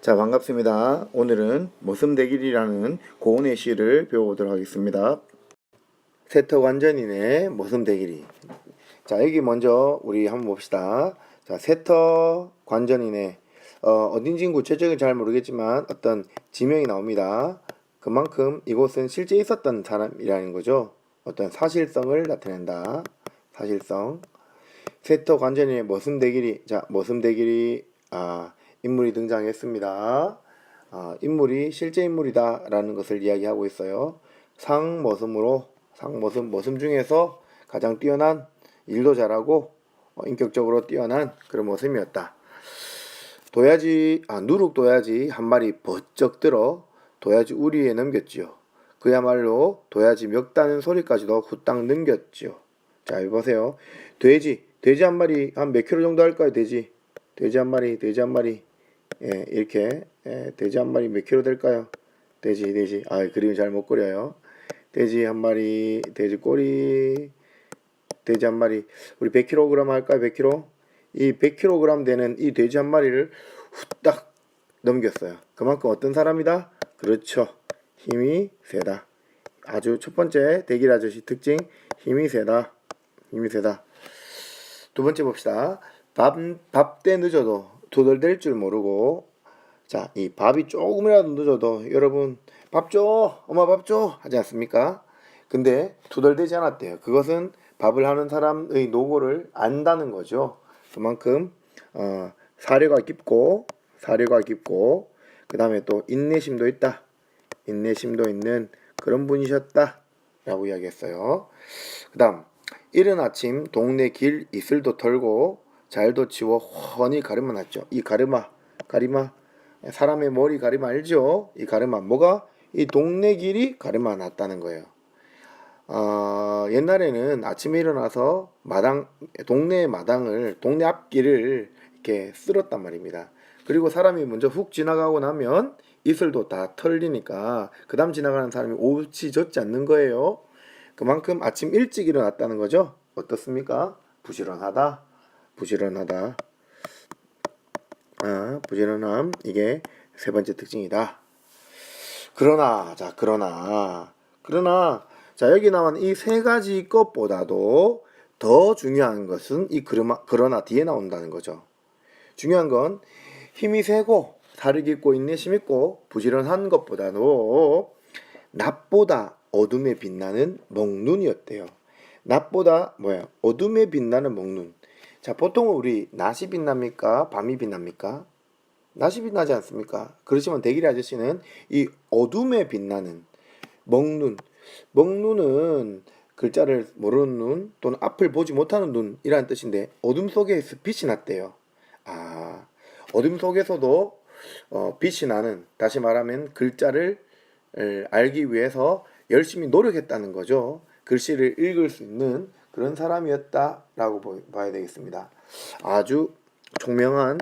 자, 반갑습니다. 오늘은 머슴대길이라는 고운의 시를 배워보도록 하겠습니다. 세터관전인의 머슴대길이. 자, 여기 먼저 우리 한번 봅시다. 자, 세터관전인의 어딘지는 구체적인 잘 모르겠지만 어떤 지명이 나옵니다. 그만큼 이곳은 실제 있었던 사람이라는 거죠. 어떤 사실성을 나타낸다. 사실성. 세터관전인의 머슴대길이. 자, 머슴대길이 인물이 등장했습니다. 인물이 실제 인물이다라는 것을 이야기하고 있어요. 머슴 중에서 가장 뛰어난, 일도 잘하고 인격적으로 뛰어난 그런 머슴이었다. 누룩 도야지 한 마리 버쩍 들어 도야지 우리에 넘겼지요. 그야말로 도야지 멱다는 소리까지도 후딱 넘겼지요. 자, 여기 보세요. 돼지 한 마리 한 몇 킬로 정도 할까요? 돼지 한 마리. 예, 이렇게 돼지 한 마리 몇 킬로 될까요? 돼지. 그림이 잘 못 그려요. 돼지 한 마리, 돼지 꼬리, 돼지 한 마리. 우리 100kg 할까요? 100kg? 이 100kg 되는 이 돼지 한 마리를 후딱 넘겼어요. 그만큼 어떤 사람이다? 그렇죠. 힘이 세다. 아주 첫 번째 대길 아저씨 특징, 힘이 세다. 두 번째 봅시다. 밥 때 늦어도 도덜댈 줄 모르고. 자, 이 밥이 조금이라도 늦어도 여러분 밥 줘, 엄마 밥 줘 하지 않습니까? 근데 투덜대지 않았대요. 그것은 밥을 하는 사람의 노고를 안다는 거죠. 그만큼 사려가 깊고 그 다음에 또 인내심도 있다. 인내심도 있는 그런 분이셨다 라고 이야기했어요. 그 다음, 이른 아침 동네 길 이슬도 털고 잘도 치워 훤히 가르마 놨죠. 이 가리마, 사람의 머리 가리마 알죠? 이 가리마, 뭐가? 이 동네 길이 가리마 놨다는 거예요. 옛날에는 아침에 일어나서 동네 앞길을 이렇게 쓸었단 말입니다. 그리고 사람이 먼저 훅 지나가고 나면 이슬도 다 털리니까 그 다음 지나가는 사람이 옷이 젖지 않는 거예요. 그만큼 아침 일찍 일어났다는 거죠. 어떻습니까? 부지런하다. 부지런함, 이게 세 번째 특징이다. 그러나 여기 나온 이 세 가지 것보다도 더 중요한 것은 이 그러나 뒤에 나온다는 거죠. 중요한 건 힘이 세고 살이 깊고 인내심 있고 부지런한 것보다도 낮보다 어둠에 빛나는 먹눈이었대요. 낮보다 어둠에 빛나는 먹눈. 자, 보통은 우리 낮이 빛납니까? 밤이 빛납니까? 낮이 빛나지 않습니까? 그렇지만 대길이 아저씨는 이 어둠에 빛나는 먹눈은 글자를 모르는 눈 또는 앞을 보지 못하는 눈이라는 뜻인데 어둠 속에서 빛이 났대요. 어둠 속에서도 빛이 나는, 다시 말하면 글자를 알기 위해서 열심히 노력했다는 거죠. 글씨를 읽을 수 있는 그런 사람이었다라고 봐야 되겠습니다. 아주 총명한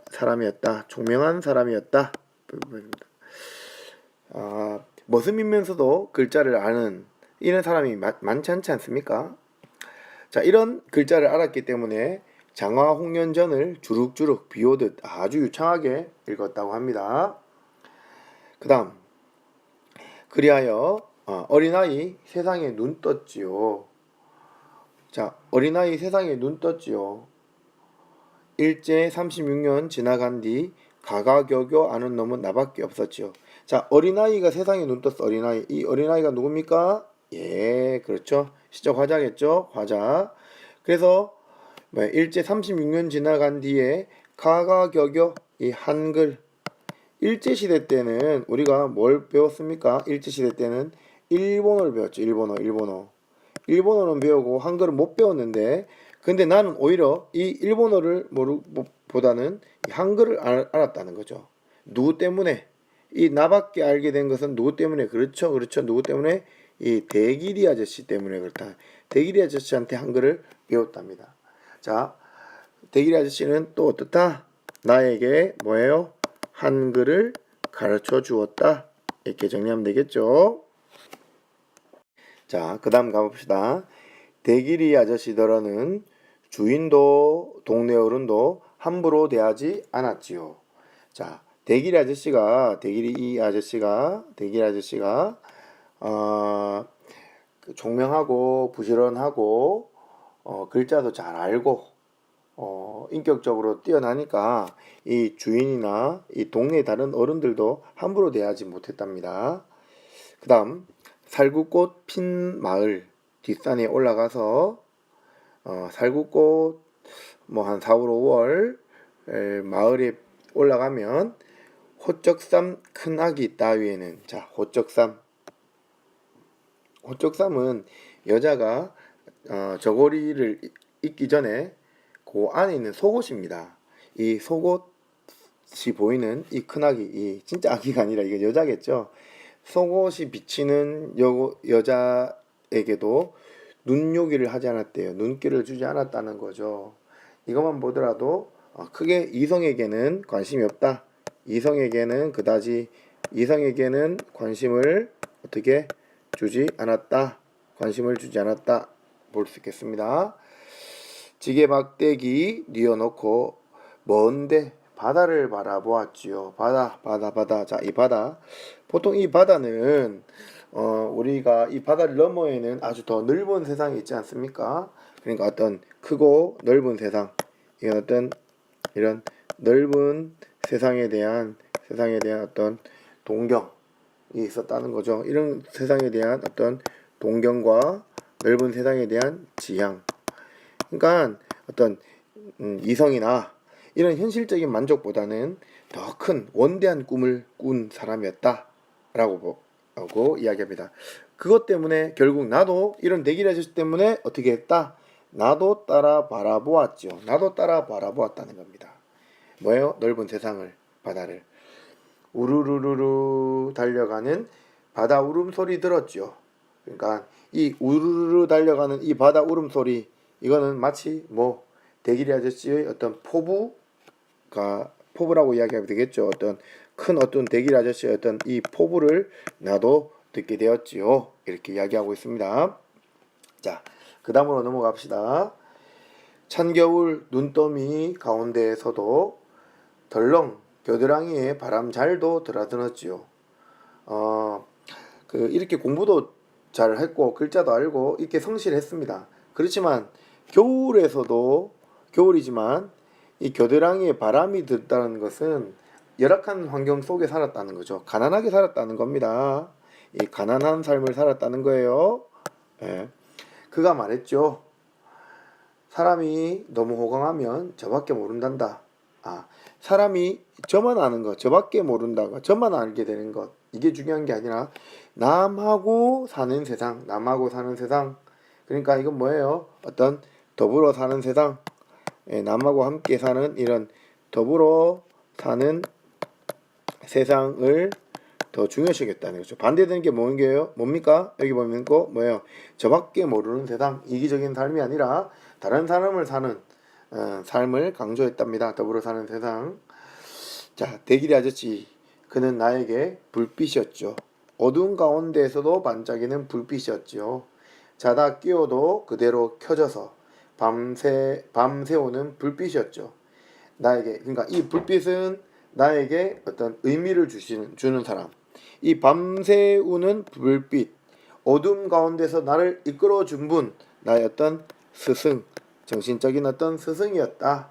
사람이었다. 머슴이면서도 글자를 아는 이런 사람이 많지 않지 않습니까? 자, 이런 글자를 알았기 때문에 장화홍련전을 주룩주룩 비오듯 아주 유창하게 읽었다고 합니다. 그 다음, 그리하여 어린아이 세상에 눈 떴지요. 자, 어린아이 세상에 눈 떴지요. 일제 36년 지나간 뒤 가가교교 아는 놈은 나밖에 없었지요. 자, 어린아이가 세상에 눈 떴어. 어린아이. 이 어린아이가 누굽니까? 예, 그렇죠. 시적 화자겠죠. 화자. 그래서 일제 36년 지나간 뒤에 가가교교, 이 한글. 일제시대 때는 우리가 뭘 배웠습니까? 일제시대 때는 일본어를 배웠죠. 일본어는 배우고 한글은 못 배웠는데, 근데 나는 오히려 이 일본어를 보다는 이 한글을 알았다는 거죠. 누구 때문에? 이 나밖에 알게 된 것은 누구 때문에? 그렇죠. 누구 때문에? 이 대길이 아저씨 때문에 그렇다. 대길이 아저씨한테 한글을 배웠답니다. 자, 대길이 아저씨는 또 어떻다? 나에게 뭐예요? 한글을 가르쳐 주었다. 이렇게 정리하면 되겠죠. 자, 그 다음 가봅시다. 대길이 아저씨더러는 주인도 동네 어른도 함부로 대하지 않았지요. 자, 대길이 아저씨가 총명하고 부지런하고 글자도 잘 알고 인격적으로 뛰어나니까 이 주인이나 이 동네 다른 어른들도 함부로 대하지 못했답니다. 그 다음 살구꽃 핀 마을 뒷산에 올라가서 살구꽃 뭐 한 4, 5월 마을에 올라가면 호적삼 큰 아기 따위에는 자 호적삼은 여자가 저고리를 입기 전에 그 안에 있는 속옷입니다. 이 속옷이 보이는 이 큰 아기, 이 진짜 아기가 아니라 이게 여자겠죠. 속옷이 비치는 여자에게도 눈요기를 하지 않았대요. 눈길을 주지 않았다는 거죠. 이것만 보더라도 크게 이성에게는 관심이 없다. 이성에게는 관심을 어떻게 주지 않았다. 관심을 주지 않았다. 볼 수 있겠습니다. 지게박대기 뉘어놓고 먼데 바다를 바라보았지요. 바다. 자, 이 바다. 보통 이 바다는 우리가 이 바다를 너머에는 아주 더 넓은 세상이 있지 않습니까? 그러니까 어떤 크고 넓은 세상, 이건 어떤 이런 넓은 세상에 대한 어떤 동경이 있었다는 거죠. 이런 세상에 대한 어떤 동경과 넓은 세상에 대한 지향. 그러니까 어떤 이성이나 이런 현실적인 만족보다는 더 큰 원대한 꿈을 꾼 사람이었다라고 이야기합니다. 그것 때문에 결국 나도 이런 대길 아저씨 때문에 어떻게 했다? 나도 따라 바라보았죠. 나도 따라 바라보았다는 겁니다. 뭐예요? 넓은 세상을, 바다를. 우르르르르 달려가는 바다 울음소리 들었죠. 그러니까 이 우르르르 달려가는 이 바다 울음소리, 이거는 마치 뭐 대길이 아저씨의 어떤 포부라고 이야기하면 되겠죠. 어떤 대길이 아저씨의 어떤 이 포부를 나도 듣게 되었지요. 이렇게 이야기하고 있습니다. 자, 그 다음으로 넘어갑시다. 찬겨울 눈더미 가운데에서도 덜렁 겨드랑이에 바람잘도 드나들었지요. 이렇게 공부도 잘 했고 글자도 알고 이렇게 성실했습니다. 그렇지만 겨울이지만 이 겨드랑이에 바람이 들다는 것은 열악한 환경 속에 살았다는 거죠. 가난하게 살았다는 겁니다. 이 가난한 삶을 살았다는 거예요. 예. 그가 말했죠. 사람이 너무 호강하면 저밖에 모른단다. 사람이 저만 아는 것, 저밖에 모른다가 저만 알게 되는 것, 이게 중요한 게 아니라 남하고 사는 세상. 그러니까 이건 뭐예요? 어떤 더불어 사는 세상, 남하고 함께 사는 이런 더불어 사는 세상을 더 중요시하겠다는 거죠. 반대되는 게 뭡니까? 여기 보면 뭐예요? 저밖에 모르는 세상, 이기적인 삶이 아니라 다른 사람을 사는 삶을 강조했답니다. 더불어 사는 세상. 자, 대길이 아저씨, 그는 나에게 불빛이었죠. 어두운 가운데에서도 반짝이는 불빛이었죠. 자다 깨어도 그대로 켜져서 밤새우는 불빛이었죠. 그러니까 이 불빛은 나에게 어떤 의미를 주는 사람. 이 밤새우는 불빛, 어둠 가운데서 나를 이끌어 준 분, 나의 어떤 스승, 정신적인 어떤 스승이었다.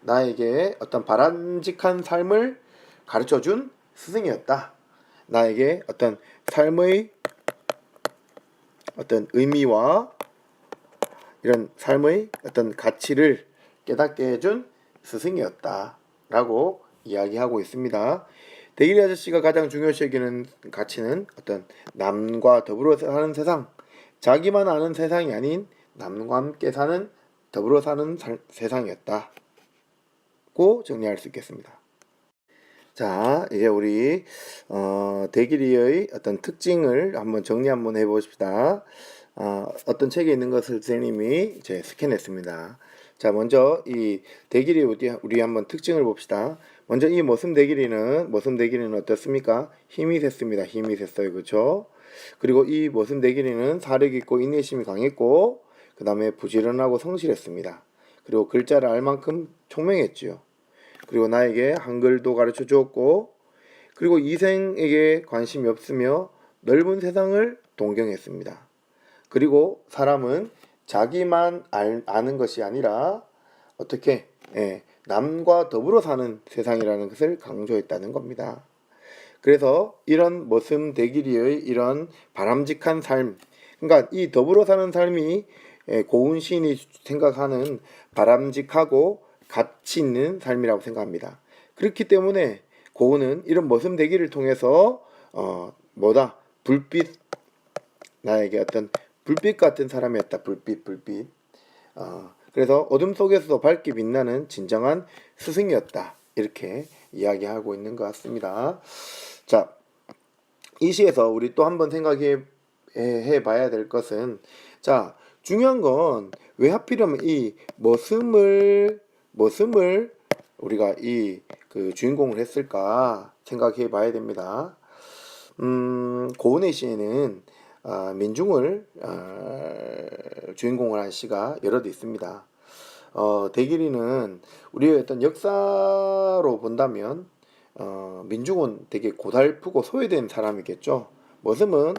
나에게 어떤 바람직한 삶을 가르쳐 준 스승이었다. 나에게 어떤 삶의 어떤 의미와 이런 삶의 어떤 가치를 깨닫게 해준 스승이었다 라고 이야기하고 있습니다. 대길이 아저씨가 가장 중요시 여기는 가치는 어떤 남과 더불어 사는 세상, 자기만 아는 세상이 아닌 남과 함께 사는 더불어 사는 세상이었다고 정리할 수 있겠습니다. 자, 이제 우리 대길이의 어떤 특징을 한번 정리 한번 해보십시다. 어떤 책에 있는 것을 선생님이 스캔했습니다. 자, 먼저 이 대길이 우리 한번 특징을 봅시다. 먼저 이 모습 대길이는 어떻습니까? 힘이 셌습니다. 힘이 셌어요. 그렇죠? 그리고 이 모습 대길이는 사력 있고 인내심이 강했고 그 다음에 부지런하고 성실했습니다. 그 그리고 글자를 알 만큼 총명했지요. 그리고 나에게 한글도 가르쳐 주었고, 그리고 이생에게 관심이 없으며 넓은 세상을 동경했습니다. 그리고 사람은 자기만 아는 것이 아니라 어떻게 남과 더불어 사는 세상이라는 것을 강조했다는 겁니다. 그래서 이런 머슴대길이의 이런 바람직한 삶, 그러니까 이 더불어 사는 삶이 고운 시인이 생각하는 바람직하고 가치 있는 삶이라고 생각합니다. 그렇기 때문에 고은은 이런 머슴대기를 통해서 뭐다? 불빛, 나에게 어떤 불빛 같은 사람이었다. 불빛. 그래서 어둠 속에서도 밝게 빛나는 진정한 스승이었다. 이렇게 이야기하고 있는 것 같습니다. 자, 이 시에서 우리 또 한번 생각해 봐야 될 것은, 자, 중요한 건 왜 하필이면 이 머슴을 우리가 이 그 주인공을 했을까 생각해 봐야 됩니다. 고은의 시에는 민중을 주인공을 한 시가 여럿 있습니다. 대길이는 우리의 어떤 역사로 본다면 민중은 되게 고달프고 소외된 사람이겠죠. 머슴은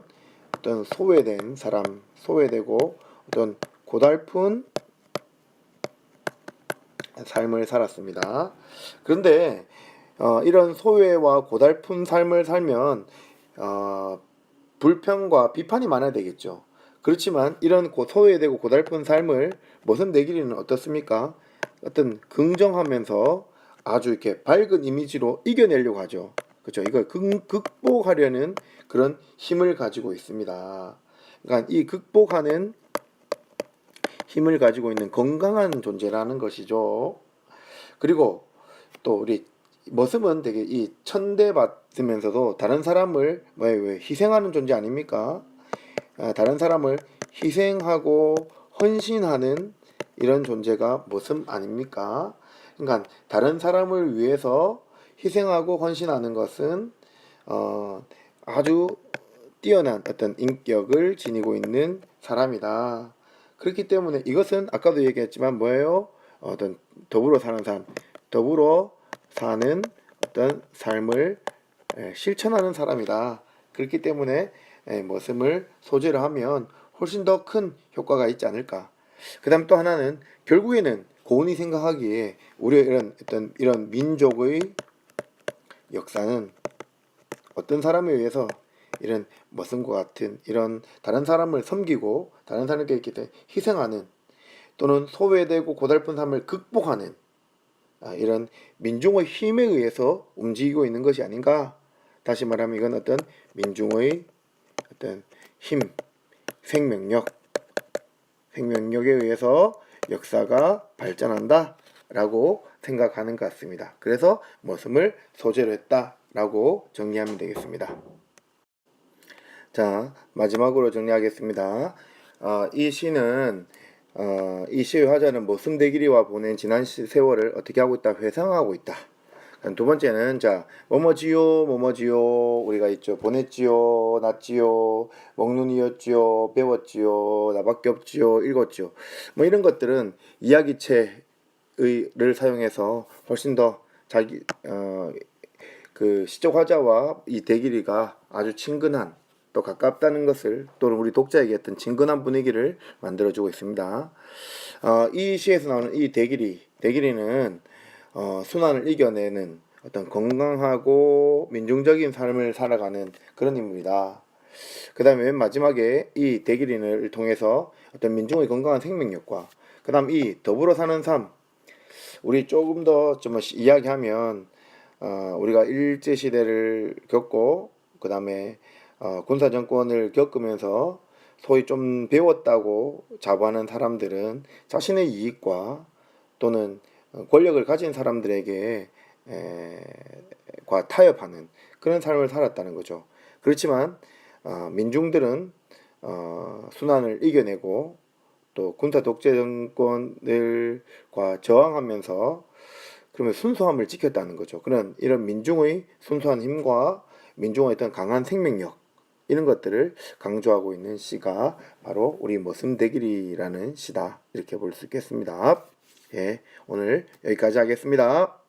어떤 소외된 사람, 소외되고 어떤 고달픈 삶을 살았습니다. 그런데 이런 소외와 고달픈 삶을 살면 불평과 비판이 많아야 되겠죠. 그렇지만 이런 소외되고 고달픈 삶을 머슴대길이는 어떻습니까? 어떤 긍정하면서 아주 이렇게 밝은 이미지로 이겨내려고 하죠. 그렇죠. 이걸 극복하려는 그런 힘을 가지고 있습니다. 그러니까 이 극복하는 힘을 가지고 있는 건강한 존재라는 것이죠. 그리고 또 우리 머슴은 되게 이 천대받으면서도 다른 사람을 왜 희생하는 존재 아닙니까? 다른 사람을 희생하고 헌신하는 이런 존재가 머슴 아닙니까? 그러니까 다른 사람을 위해서 희생하고 헌신하는 것은 아주 뛰어난 어떤 인격을 지니고 있는 사람이다. 그렇기 때문에 이것은 아까도 얘기했지만 뭐예요? 어떤 더불어 사는 삶, 더불어 사는 어떤 삶을 실천하는 사람이다. 그렇기 때문에 머슴을 소재로 하면 훨씬 더 큰 효과가 있지 않을까. 그 다음 또 하나는 결국에는 고은이 생각하기에 우리의 이런 민족의 역사는 어떤 사람에 의해서 이런 머슴과 같은 이런 다른 사람을 섬기고 다른 사람에게 이렇게 희생하는 또는 소외되고 고달픈 삶을 극복하는 이런 민중의 힘에 의해서 움직이고 있는 것이 아닌가. 다시 말하면 이건 어떤 민중의 어떤 힘, 생명력에 의해서 역사가 발전한다 라고 생각하는 것 같습니다. 그래서 머슴을 소재로 했다 라고 정리하면 되겠습니다. 자, 마지막으로 정리하겠습니다. 이 시는 이 시의 화자는 머슴대길이와 보낸 지난 세월을 어떻게 하고 있다? 회상하고 있다. 두 번째는 자, 뭐뭐지요 우리가 있죠. 보냈지요, 났지요, 먹눈이었지요, 배웠지요, 나밖에 없지요, 읽었지요. 뭐 이런 것들은 이야기체를 사용해서 훨씬 더 자기 그 시적 화자와 이 대길이가 아주 친근한 또 가깝다는 것을 또는 우리 독자에게 어떤 친근한 분위기를 만들어주고 있습니다. 이 시에서 나오는 이 대길이는 순환을 이겨내는 어떤 건강하고 민중적인 삶을 살아가는 그런 인물이다. 그 다음에 맨 마지막에 이 대길이를 통해서 어떤 민중의 건강한 생명력과 그 다음 이 더불어 사는 삶 우리 조금 더 좀 이야기하면 우리가 일제시대를 겪고 그 다음에 군사정권을 겪으면서 소위 좀 배웠다고 자부하는 사람들은 자신의 이익과 또는 권력을 가진 사람들에게 과 타협하는 그런 삶을 살았다는 거죠. 그렇지만 민중들은 순환을 이겨내고 또 군사 독재 정권들과 저항하면서 그러면 순수함을 지켰다는 거죠. 그런 이런 민중의 순수한 힘과 민중의 어떤 강한 생명력 이런 것들을 강조하고 있는 시가 바로 우리 머슴대길이라는 시다 이렇게 볼 수 있겠습니다. 예, 오늘 여기까지 하겠습니다.